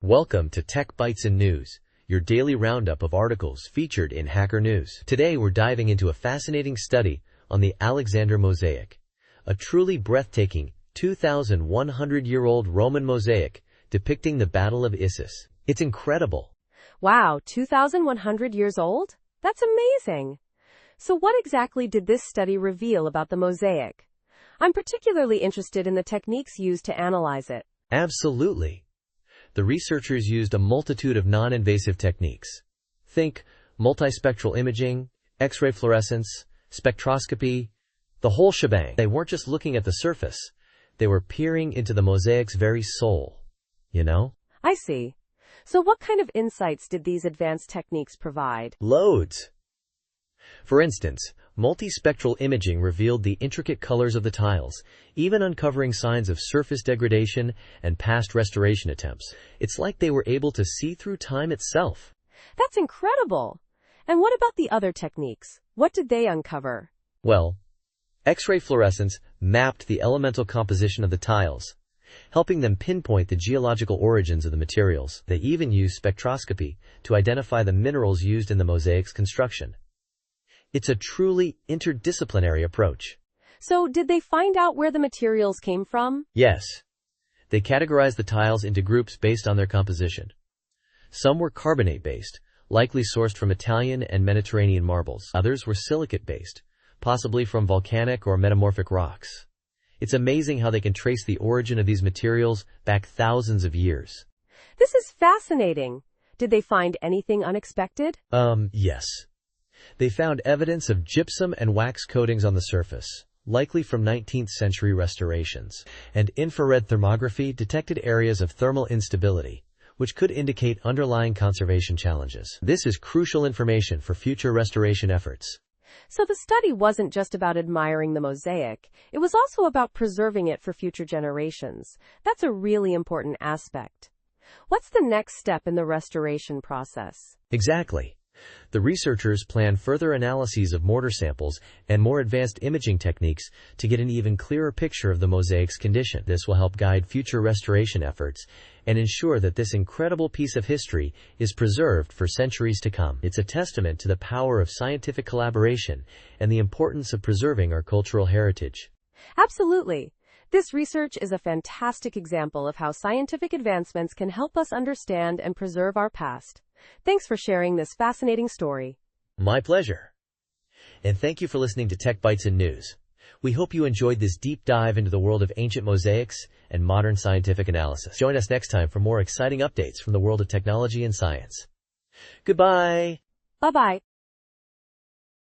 Welcome to Tech Bytes and News, your daily roundup of articles featured in Hacker News. Today we're diving into a fascinating study on the Alexander mosaic, a truly breathtaking 2,100-year-old Roman mosaic depicting the Battle of Issus. It's incredible. Wow, 2,100 years old? That's amazing. So what exactly did this study reveal about the mosaic? I'm particularly interested in the techniques used to analyze it. Absolutely. The researchers used a multitude of non-invasive techniques. Think multispectral imaging, X-ray fluorescence, spectroscopy, the whole shebang. They weren't just looking at the surface. They were peering into the mosaic's very soul, I see. So what kind of insights did these advanced techniques provide? Loads. For instance, multispectral imaging revealed the intricate colors of the tiles, even uncovering signs of surface degradation and past restoration attempts. It's like they were able to see through time itself. That's incredible. And what about the other techniques? What did they uncover? Well, X-ray fluorescence mapped the elemental composition of the tiles, helping them pinpoint the geological origins of the materials. They even used spectroscopy to identify the minerals used in the mosaic's construction. It's a truly interdisciplinary approach. So, did they find out where the materials came from? Yes. They categorized the tiles into groups based on their composition. Some were carbonate-based, likely sourced from Italian and Mediterranean marbles. Others were silicate-based, possibly from volcanic or metamorphic rocks. It's amazing how they can trace the origin of these materials back thousands of years. This is fascinating. Did they find anything unexpected? Yes. They found evidence of gypsum and wax coatings on the surface, likely from 19th century restorations, and infrared thermography detected areas of thermal instability, which could indicate underlying conservation challenges. This is crucial information for future restoration efforts. So the study wasn't just about admiring the mosaic, it was also about preserving it for future generations. That's a really important aspect. What's the next step in the restoration process? Exactly. The researchers plan further analyses of mortar samples and more advanced imaging techniques to get an even clearer picture of the mosaic's condition. This will help guide future restoration efforts and ensure that this incredible piece of history is preserved for centuries to come. It's a testament to the power of scientific collaboration and the importance of preserving our cultural heritage. Absolutely. This research is a fantastic example of how scientific advancements can help us understand and preserve our past. Thanks for sharing this fascinating story. My pleasure. And thank you for listening to Tech Bytes and News. We hope you enjoyed this deep dive into the world of ancient mosaics and modern scientific analysis. Join us next time for more exciting updates from the world of technology and science. Goodbye. Bye-bye.